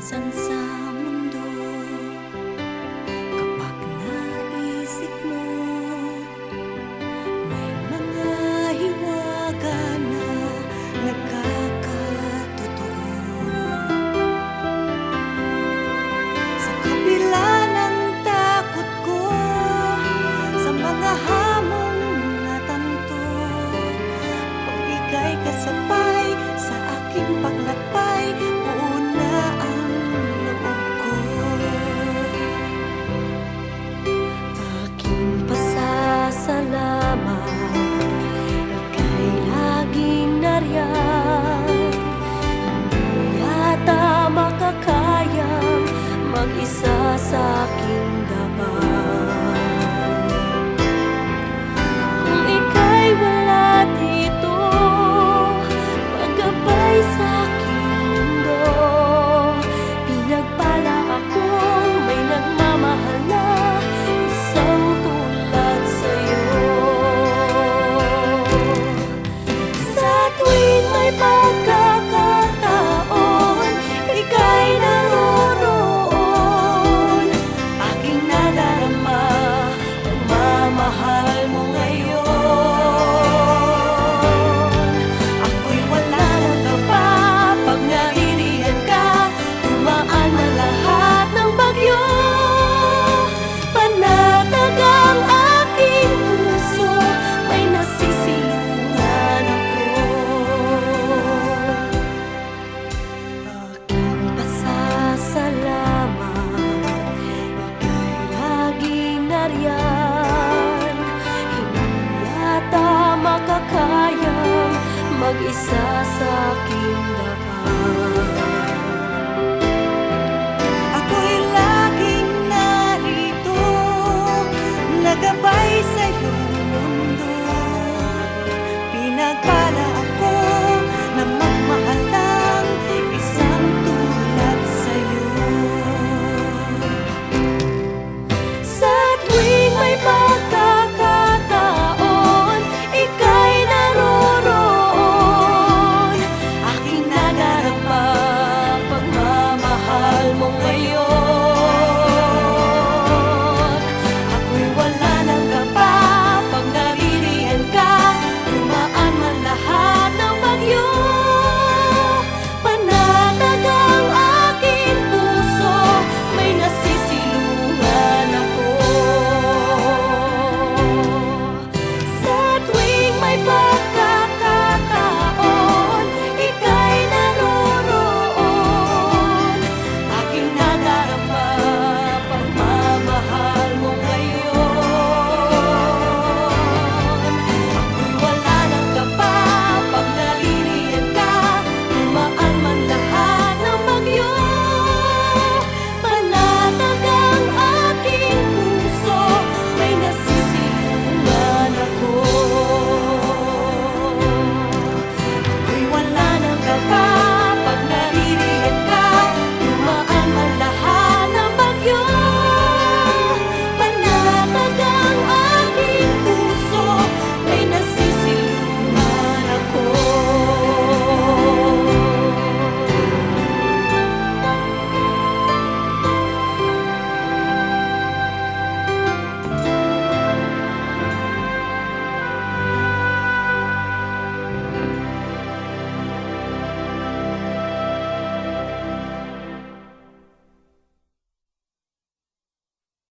Minsan sa mundo, kapag naisip mo, may mga hiwaga na nagkakatotoo. Sa kabila ng takot ko, sa mga hamong natanto, pag ika'y kasabay sa aking paglakbay, buo na ang loob ko. Aking pasasalamat, ika'y laging nariyan. Hindi yata makakayang mag-isa sa aking daan. Kung ika'y wala dito, paggabay sa aking mundo, pinagpala akong may nagmamahal na isang tulad sa'yo. Sa tuwing may pagkakataon, ika'y naroroon. Aking nadarama, pagmamahal mo ngayon. Ako'y wala ng kaba pag naririyan ka. Tumaan na lahat ng bagyo. Panatag ang aking puso, may nasisilungan ako. Aking pasasalamat, ika'y laging nariyan. Hindi yata makakayang mag-isa sa aking daan.